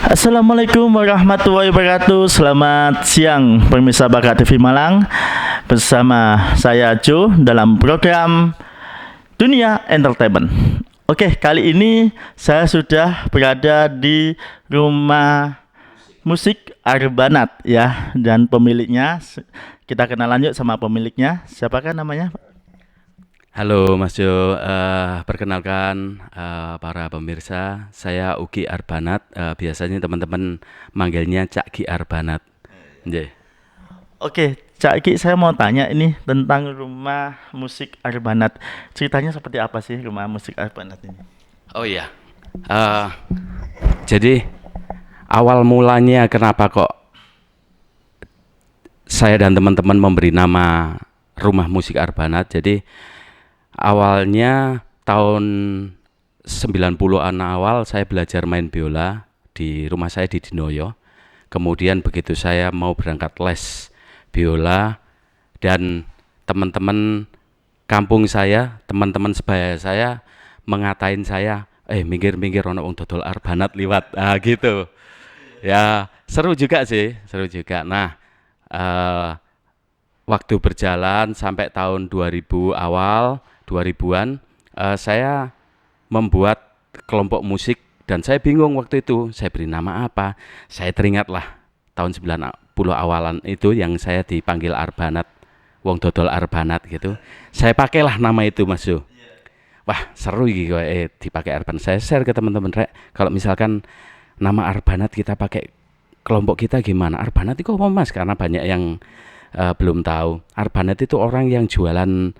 Assalamualaikum warahmatullahi wabarakatuh. Selamat siang pemirsa Bakat TV Malang. Bersama saya Jo dalam program Dunia Entertainment. Oke, kali ini saya sudah berada di rumah musik Arbanat ya, dan pemiliknya kita kenalan yuk sama pemiliknya. Siapakah namanya? Halo Mas Jo, perkenalkan para pemirsa, saya Ugi Arbanat. Biasanya teman-teman manggilnya Cak Gi Arbanat. Nggih. Oke, Cak Ki, saya mau tanya ini tentang rumah musik Arbanat. Ceritanya seperti apa sih rumah musik Arbanat ini? Oh iya. Eh, jadi awal mulanya kenapa kok saya dan teman-teman memberi nama Rumah Musik Arbanat. Jadi awalnya tahun 90-an awal saya belajar main biola di rumah saya di Dinoyo. Kemudian begitu saya mau berangkat les biola dan teman-teman kampung saya, teman-teman sebaya saya mengatain saya, minggir-minggir ono wong dodol Arbanat liwat. Ah gitu. Ya, seru juga sih, seru juga. Nah, eh, waktu berjalan sampai tahun 2000 awal, 2000-an, saya membuat kelompok musik dan saya bingung waktu itu, saya beri nama apa. Saya teringatlah tahun 90 awalan itu yang saya dipanggil Arbanat, wong dodol Arbanat gitu. Saya pakailah nama itu Mas Jo. Wah, seru iki kok dipakai Arbanat. Saya share ke teman-teman rek, kalau misalkan nama Arbanat kita pakai kelompok kita gimana? Arbanat itu apa Mas? Karena banyak yang belum tahu. Arbanat itu orang yang jualan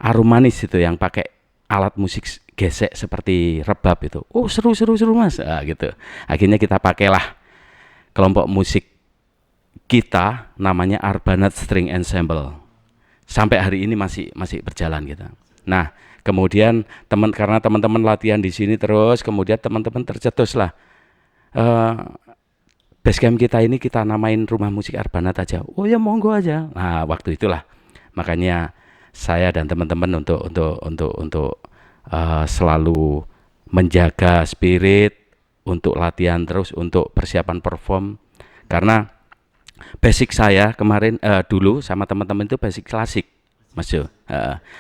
arum manis itu yang pakai alat musik gesek seperti rebab itu. Oh seru seru seru Mas. Gitu. Akhirnya kita pakailah kelompok musik kita namanya Arbanat String Ensemble. Sampai hari ini masih berjalan gitu. Nah, kemudian karena teman-teman latihan di sini terus, kemudian teman-teman tercetuslah eh Basecamp kita ini kita namain Rumah Musik Arbanat aja. Oh ya monggo aja. Nah, waktu itulah makanya saya dan teman-teman untuk selalu menjaga spirit untuk latihan terus untuk persiapan perform karena basic saya kemarin dulu sama teman-teman itu basic klasik Mas Jo.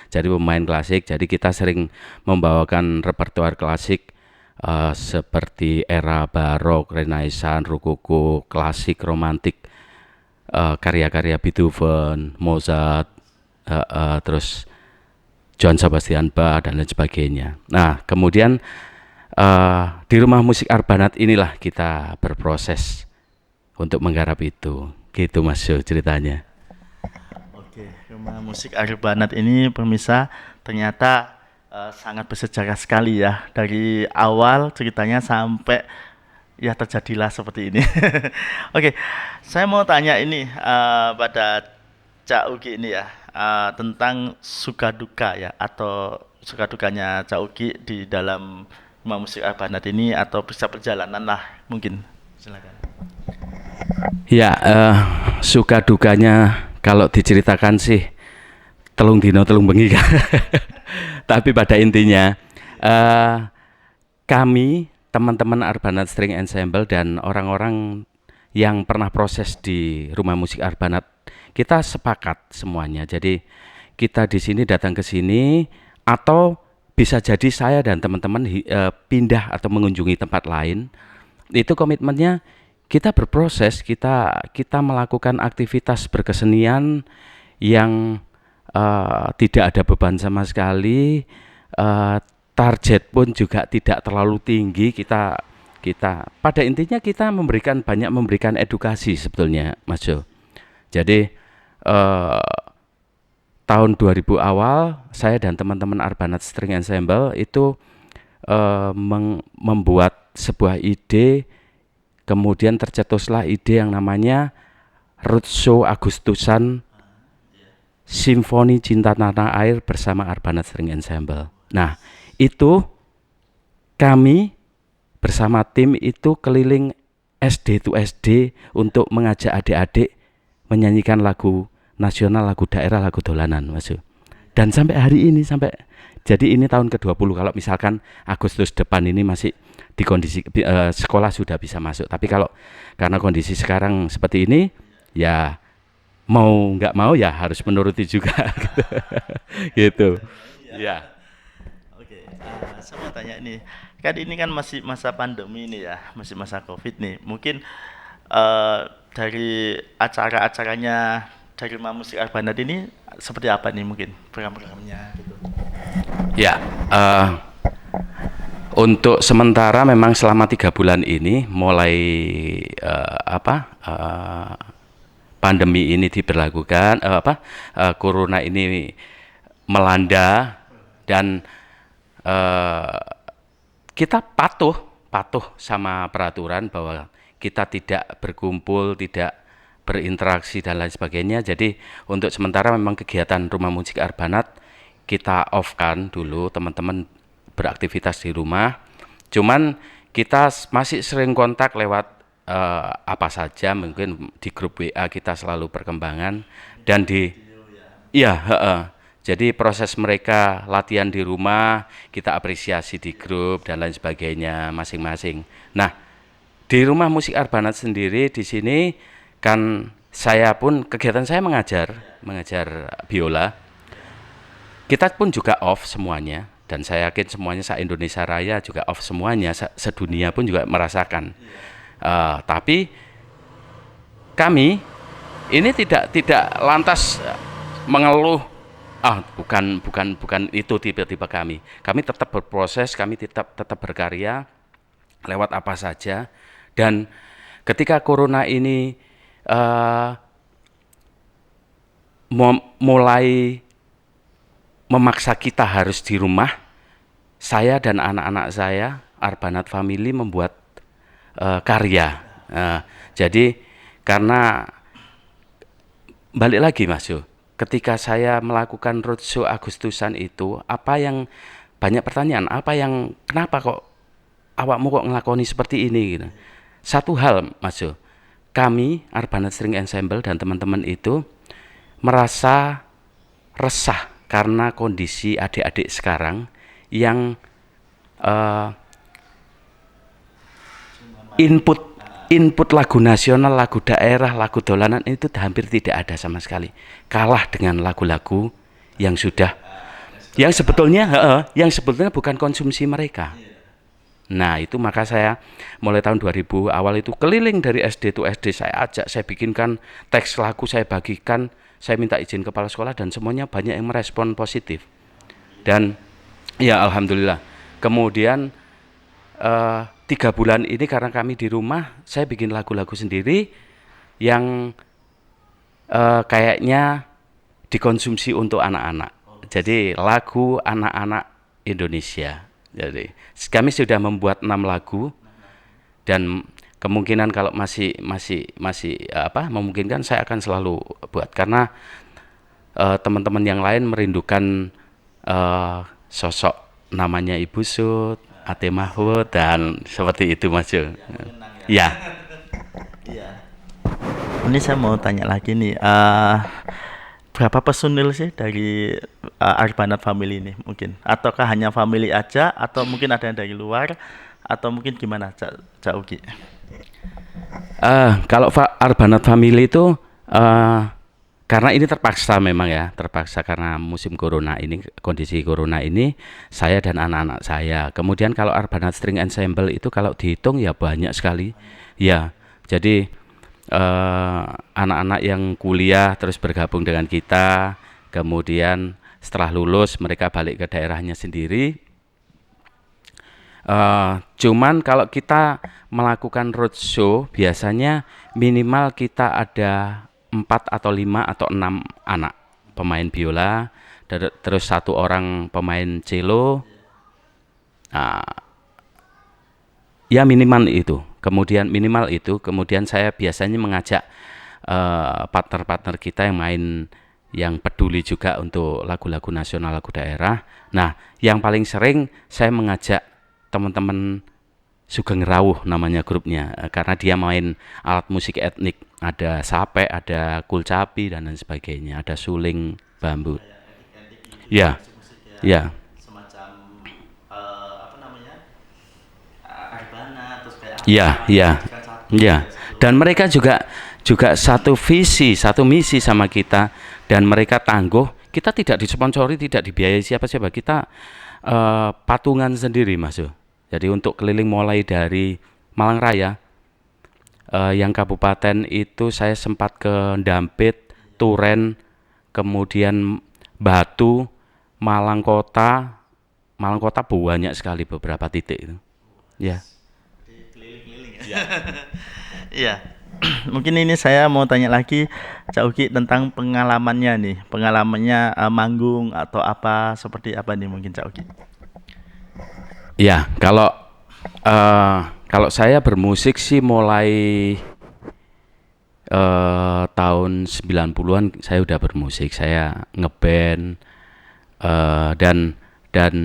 Jadi pemain klasik, jadi kita sering membawakan repertoar klasik seperti era barok, renaissance, rokoko, klasik, romantik, karya-karya Beethoven, Mozart, terus Johann Sebastian Bach dan lain sebagainya. Nah, kemudian di Rumah Musik Arbanat inilah kita berproses untuk menggarap itu. Gitu Mas Jo ceritanya. Oke, rumah musik Arbanat ini pemirsa ternyata sangat bersejarah sekali ya. Dari awal ceritanya sampai ya terjadilah seperti ini. Oke, saya mau tanya ini pada Cak Ugi ini ya, tentang suka duka ya, atau suka dukanya Cak Ugi di dalam rumah musik Arbanat ini, atau bisa perjalanan lah mungkin. Silakan. Ya, suka dukanya kalau diceritakan sih telung dino telung bengi kan. Tapi pada intinya eh, kami teman-teman Arbanat String Ensemble dan orang-orang yang pernah proses di Rumah Musik Arbanat kita sepakat semuanya. Jadi kita di sini datang ke sini atau bisa jadi saya dan teman-teman pindah atau mengunjungi tempat lain. Itu komitmennya kita berproses, kita melakukan aktivitas berkesenian yang tidak ada beban sama sekali, target pun juga tidak terlalu tinggi. Kita pada intinya kita banyak memberikan edukasi sebetulnya Mas Jo. Jadi tahun 2000 awal saya dan teman-teman Arbanat String Ensemble itu membuat sebuah ide, kemudian tercetuslah ide yang namanya Roadshow Agustusan Simfoni Cinta Tanah Air bersama Arbanat String Ensemble. Nah, itu kami bersama tim itu keliling SD to SD untuk mengajak adik-adik menyanyikan lagu nasional, lagu daerah, lagu dolanan, Mas. Dan sampai hari ini jadi ini tahun ke-20 kalau misalkan Agustus depan ini masih di kondisi sekolah sudah bisa masuk. Tapi kalau karena kondisi sekarang seperti ini, ya mau nggak mau ya harus menuruti juga gitu. Ya. Oke, saya mau tanya nih, kan ini kan masih masa pandemi ini ya, masih masa COVID nih. Mungkin dari acara-acaranya dari Rumah Musik Arbanat ini seperti apa nih mungkin program-programnya gitu? Ya, untuk sementara memang selama 3 bulan ini mulai pandemi ini diberlakukan, corona ini melanda dan eh, kita patuh patuh sama peraturan bahwa kita tidak berkumpul, tidak berinteraksi dan lain sebagainya. Jadi untuk sementara memang kegiatan Rumah Musik Arbanat kita off-kan dulu, teman-teman beraktivitas di rumah. Cuman kita masih sering kontak lewat apa saja, mungkin di grup WA kita selalu perkembangan dan di iya, heeh. Jadi proses mereka latihan di rumah, kita apresiasi di grup dan lain sebagainya masing-masing. Nah, di Rumah Musik Arbanat sendiri di sini kan saya pun kegiatan saya mengajar biola. Kita pun juga off semuanya dan saya yakin semuanya se-Indonesia Raya juga off semuanya, sedunia pun juga merasakan. Tapi kami ini tidak lantas mengeluh, bukan itu tipe-tipe kami tetap berproses, kami tetap berkarya lewat apa saja. Dan ketika corona ini mulai memaksa kita harus di rumah, saya dan anak-anak saya Arbanat Family membuat karya. Jadi karena balik lagi Mas Jo, ketika saya melakukan roadshow Agustusan itu, apa yang banyak pertanyaan, kenapa kok awakmu kok ngelakoni seperti ini gitu. Satu hal Mas Jo, kami Arbanat String Ensemble dan teman-teman itu merasa resah karena kondisi adik-adik sekarang yang input lagu nasional, lagu daerah, lagu dolanan itu hampir tidak ada sama sekali. Kalah dengan lagu-lagu yang sudah yang sebetulnya bukan konsumsi mereka. Nah, itu maka saya mulai tahun 2000 awal itu keliling dari SD to SD, saya ajak, saya bikinkan teks lagu, saya bagikan, saya minta izin kepala sekolah dan semuanya banyak yang merespon positif. Dan ya alhamdulillah. Kemudian 3 bulan ini karena kami di rumah, saya bikin lagu-lagu sendiri yang kayaknya dikonsumsi untuk anak-anak. Jadi lagu anak-anak Indonesia. Jadi kami sudah membuat 6 lagu dan kemungkinan kalau masih memungkinkan saya akan selalu buat karena teman-teman yang lain merindukan sosok namanya Ibu Sud, Ate Mahfud dan seperti itu Mas Jo. Ya. Iya. Ini saya mau tanya lagi nih, berapa personil sih dari Arbanat Family ini mungkin? Ataukah hanya family aja atau mungkin ada yang dari luar atau mungkin gimana Cak Ugi? Kalau Arbanat Family itu karena ini terpaksa memang ya, terpaksa karena musim corona ini, kondisi corona ini, saya dan anak-anak saya. Kemudian kalau Arbanat String Ensemble itu kalau dihitung ya banyak sekali. Ya, jadi anak-anak yang kuliah terus bergabung dengan kita, kemudian setelah lulus mereka balik ke daerahnya sendiri. Cuman kalau kita melakukan roadshow biasanya minimal kita ada 4 atau 5 atau 6 anak pemain biola, terus 1 orang pemain cello, ya minimal itu. Kemudian saya biasanya mengajak partner-partner kita yang main, yang peduli juga untuk lagu-lagu nasional, lagu daerah. Nah, yang paling sering saya mengajak teman-teman Sugeng Rawuh namanya grupnya, karena dia main alat musik etnik, ada sape, ada kulcapi dan lain sebagainya, ada suling bambu. Ya, ya. Semacam apa namanya? Iya, iya, iya. Dan mereka juga juga satu visi, satu misi sama kita, dan mereka tangguh. Kita tidak disponsori, tidak dibiayai siapa-siapa. Kita patungan sendiri, Mas Jo. Jadi untuk keliling mulai dari Malang Raya, yang kabupaten itu saya sempat ke Dampit, Turen, kemudian Batu, Malang Kota. Malang Kota banyak sekali beberapa titik itu. Ya. Iya. Mungkin ini saya mau tanya lagi Cak Uki tentang pengalamannya nih, pengalamannya manggung atau apa seperti apa nih mungkin Cak Uki. Ya, kalau saya bermusik sih mulai tahun 90-an saya udah bermusik. Saya ngeband, dan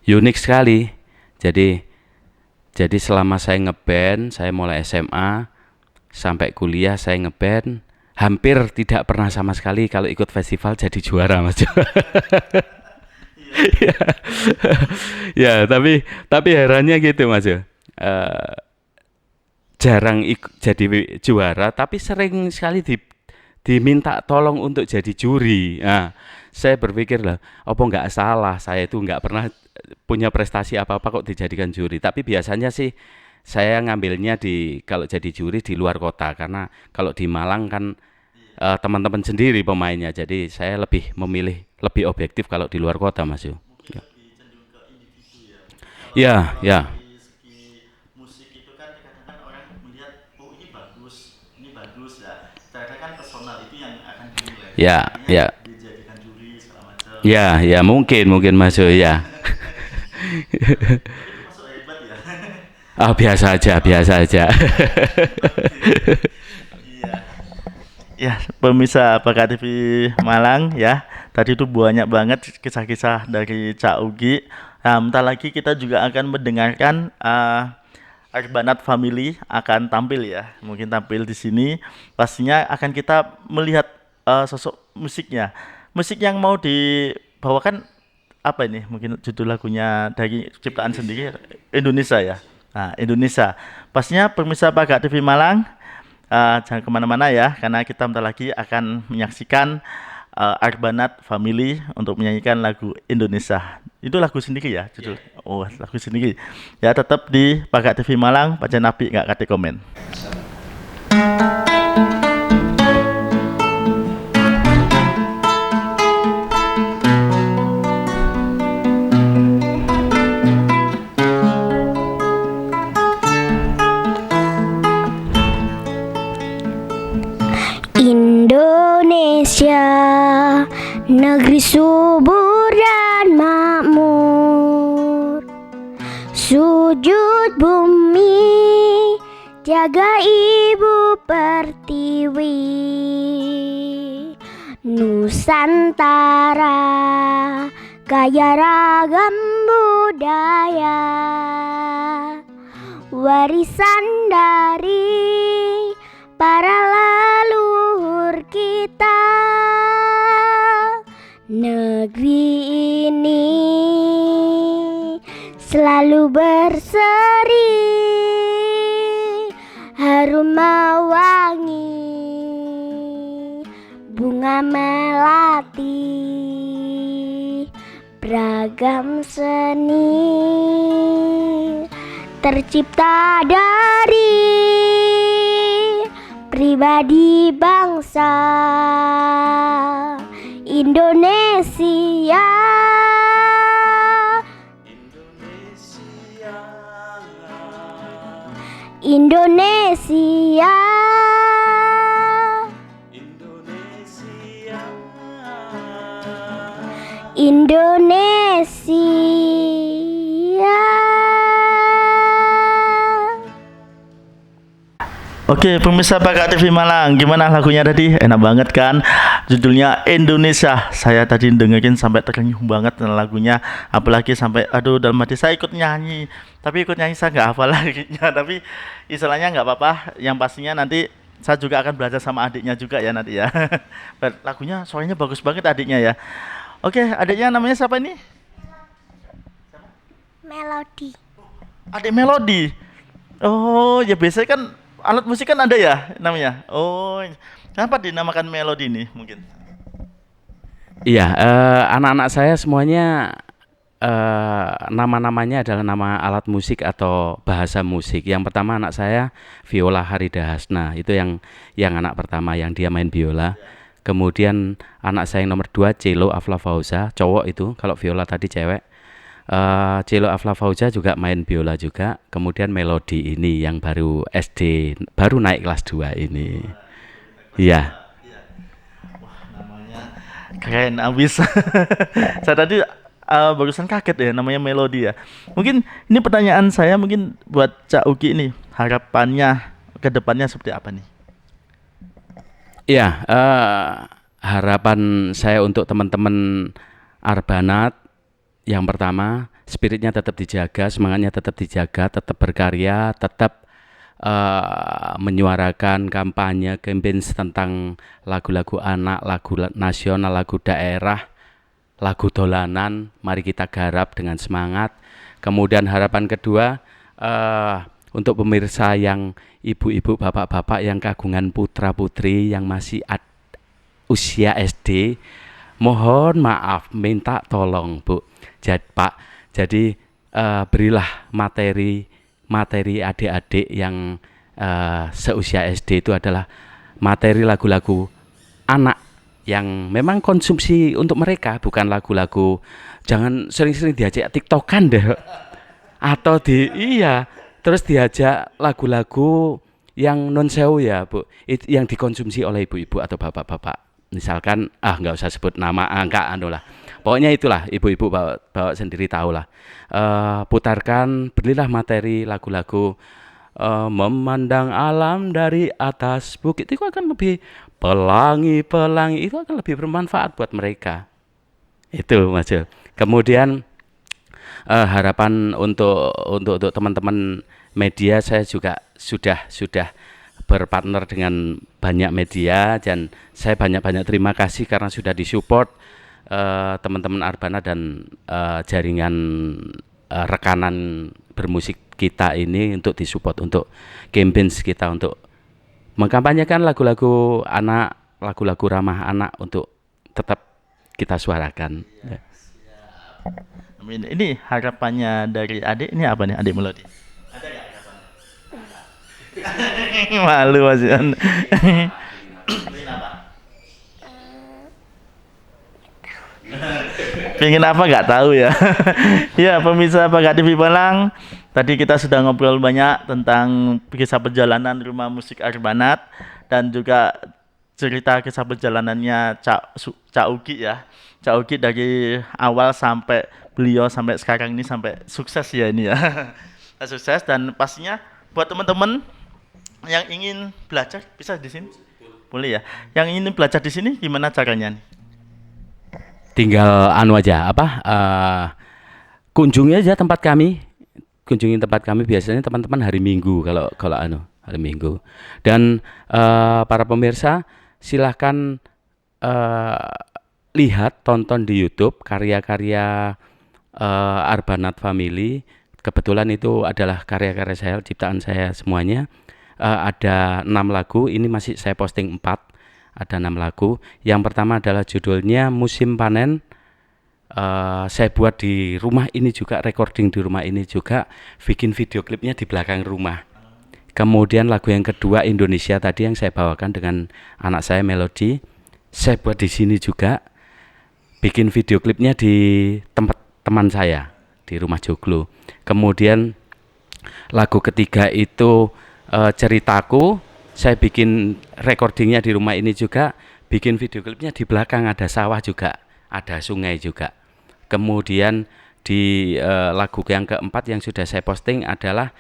unik sekali. Jadi selama saya ngeband, saya mulai SMA sampai kuliah saya ngeband, hampir tidak pernah sama sekali kalau ikut festival jadi juara, Mas. Ya, ya, tapi herannya gitu, Mas. Jarang jadi juara, tapi sering sekali diminta tolong untuk jadi juri. Nah, saya berpikir lah, apa nggak salah, saya itu nggak pernah punya prestasi apa-apa kok dijadikan juri. Tapi biasanya sih saya ngambilnya kalau jadi juri di luar kota, karena kalau di Malang kan teman-teman sendiri pemainnya, jadi saya lebih memilih lebih objektif kalau di luar kota, Mas Yu. Mungkin lebih cenderung ke individu ya. Ya, Kalau ya, dari segi musik itu kan kadang-kadang orang melihat, oh ini bagus ya. Ternyata kan personal itu yang akan dinilai. ya, Makanya ya, dijadikan juri segala macam. ya, ya, mungkin Mas Yu, ya. Itu masuk hebat ya. Ah, biasa aja, biasa aja. Iya. Ya, pemirsa PK TV Malang ya. Tadi itu banyak banget kisah-kisah dari Cak Ugi. Nah, bentar lagi kita juga akan mendengarkan Arbanat Family akan tampil ya. Mungkin tampil di sini. Pastinya akan kita melihat sosok musiknya. Musik yang mau dibawakan apa ini? Mungkin judul lagunya dari ciptaan sendiri Indonesia ya. Nah, Indonesia. Pastinya pemirsa PK TV Malang jangan kemana-mana ya, karena kita bentar lagi akan menyaksikan Arbanat Family untuk menyanyikan lagu Indonesia. Itu lagu sendiri ya, judul. Oh, lagu sendiri. Ya, tetap di Pakat TV Malang, baca nabi nggak kate komen. Indonesia, negeri subur dan makmur, sujud bumi, jaga ibu pertiwi, Nusantara, kaya ragam budaya, warisan dari para leluhur kita. Negeri ini selalu berseri, harum mewangi, bunga melati, beragam seni tercipta dari pribadi bangsa Indonesia. Indonesia, Indonesia. Oke, pemirsa PK TV Malang, gimana lagunya tadi? Enak banget kan? Judulnya Indonesia. Saya tadi dengerin sampai terkenyuh banget dengan lagunya, apalagi sampai aduh dalam hati saya ikut nyanyi. Tapi ikut nyanyi saya nggak hafal liriknya, tapi istilahnya nggak apa-apa. Yang pastinya nanti saya juga akan belajar sama adiknya juga ya nanti ya. Lagunya suaranya bagus banget adiknya ya. Oke, adiknya namanya siapa ini? Melodi. Adik Melodi. Oh, ya biasanya kan alat musik kan ada ya namanya. Oh, kenapa dinamakan melodi ini mungkin? Iya, anak-anak saya semuanya nama-namanya adalah nama alat musik atau bahasa musik. Yang pertama anak saya Viola Harida Hasna, itu yang anak pertama yang dia main biola. Kemudian anak saya yang nomor dua Celo Afla Fauza, cowok itu. Kalau Viola tadi cewek. Celo Afla Fauza juga main biola juga. Kemudian Melodi ini yang baru SD, baru naik kelas 2 ini. Iya. Namanya keren abis. Saya tadi barusan kaget ya namanya melodi ya. Mungkin ini pertanyaan saya mungkin buat Cak Uki nih, harapannya ke depannya seperti apa nih? Iya, harapan saya untuk teman-teman Arbanat yang pertama, spiritnya tetap dijaga, semangatnya tetap dijaga, tetap berkarya, tetap menyuarakan kampanye, campaign tentang lagu-lagu anak, lagu nasional, lagu daerah, lagu dolanan. Mari kita garap dengan semangat. Kemudian harapan kedua, untuk pemirsa yang ibu-ibu, bapak-bapak yang kagungan putra-putri yang masih usia SD, mohon maaf, minta tolong Bu, Pak. Jadi berilah materi adik-adik yang seusia SD itu adalah materi lagu-lagu anak yang memang konsumsi untuk mereka, bukan lagu-lagu. Jangan sering-sering diajak TikTokan deh. Atau iya, terus diajak lagu-lagu yang non sewu ya Bu, yang dikonsumsi oleh ibu-ibu atau bapak-bapak. Misalkan nggak usah sebut nama, enggak anu lah. Pokoknya itulah, ibu-ibu bawa sendiri tahu lah. Putarkan, berilah materi lagu-lagu memandang alam dari atas bukit, itu akan lebih pelangi-pelangi, itu akan lebih bermanfaat buat mereka. Itu Mas Jo. Kemudian harapan untuk teman-teman media, saya juga sudah berpartner dengan banyak media, dan saya banyak-banyak terima kasih karena sudah disupport teman-teman Arbana dan jaringan rekanan bermusik kita ini untuk disupport untuk campaign kita untuk mengkampanyekan lagu-lagu anak, lagu-lagu ramah anak untuk tetap kita suarakan. Ya. Amin. Ini harapannya dari adik ini apa nih, adik melodi? Ada nggak harapannya? Malu Mas Ian. Pengen apa nggak tahu ya. Ya pemirsa Pagat TV Malang, tadi kita sudah ngobrol banyak tentang kisah perjalanan Rumah Musik Arbanat dan juga cerita kisah perjalanannya Cak Uki ya. Cak Uki dari awal sampai beliau sampai sekarang ini sampai sukses ya ini ya. Sukses, dan pastinya buat teman-teman yang ingin belajar bisa di sini. Boleh ya. Yang ingin belajar di sini gimana caranya nih? Tinggal anu aja kunjungi aja tempat kami. Kunjungi tempat kami biasanya teman-teman hari Minggu, kalau hari Minggu. Dan para pemirsa silahkan lihat, tonton di YouTube karya-karya Arbanat Family. Kebetulan itu adalah karya-karya saya, ciptaan saya semuanya. Ada 6 lagu, ini masih saya posting 4. Ada 6 lagu. Yang pertama adalah judulnya Musim Panen. Saya buat di rumah ini juga, recording di rumah ini juga, bikin video klipnya di belakang rumah. Kemudian lagu yang kedua Indonesia tadi yang saya bawakan dengan anak saya Melodi, saya buat di sini juga, bikin video klipnya di tempat teman saya di rumah Joglo. Kemudian lagu ketiga itu Ceritaku, saya bikin recordingnya di rumah ini juga, bikin video klipnya di belakang, ada sawah juga, ada sungai juga. Kemudian di lagu yang keempat yang sudah saya posting adalah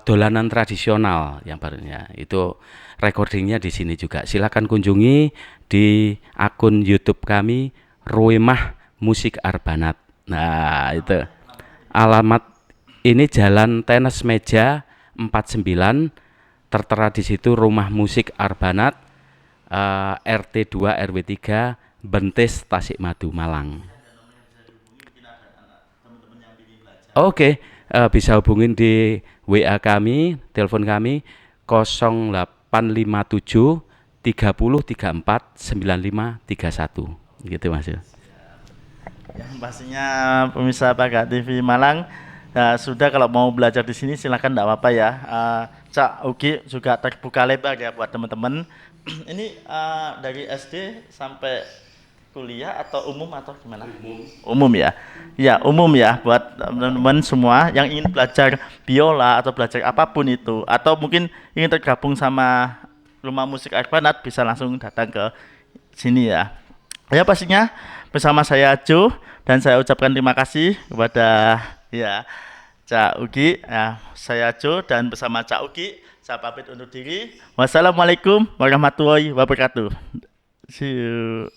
dolanan tradisional yang barunya. Itu recordingnya di sini juga. Silakan kunjungi di akun YouTube kami, Rumah Musik Arbanat. Nah, itu. Alamat ini Jalan Tenis Meja 49, tertera di situ Rumah Musik Arbanat, RT 2 RW 3 Bentis Tasikmadu Malang. Oke, bisa hubungin di WA kami, telepon kami 0857 30 34 95 31 gitu Mas. Ya, pastinya pemirsa Paga TV Malang sudah kalau mau belajar di sini silakan tidak apa-apa ya. Cak Ugi juga terbuka lebar ya buat teman-teman. Ini dari SD sampai kuliah atau umum atau gimana? Umum ya. Ya, umum ya buat teman-teman semua yang ingin belajar biola atau belajar apapun itu atau mungkin ingin tergabung sama Rumah Musik Arbanat bisa langsung datang ke sini ya. Ya pastinya bersama saya Jo dan saya ucapkan terima kasih kepada ya Cak Ugi. Ya, saya Jo dan bersama Cak Ugi saya pamit undur diri. Wassalamualaikum warahmatullahi wabarakatuh. See you.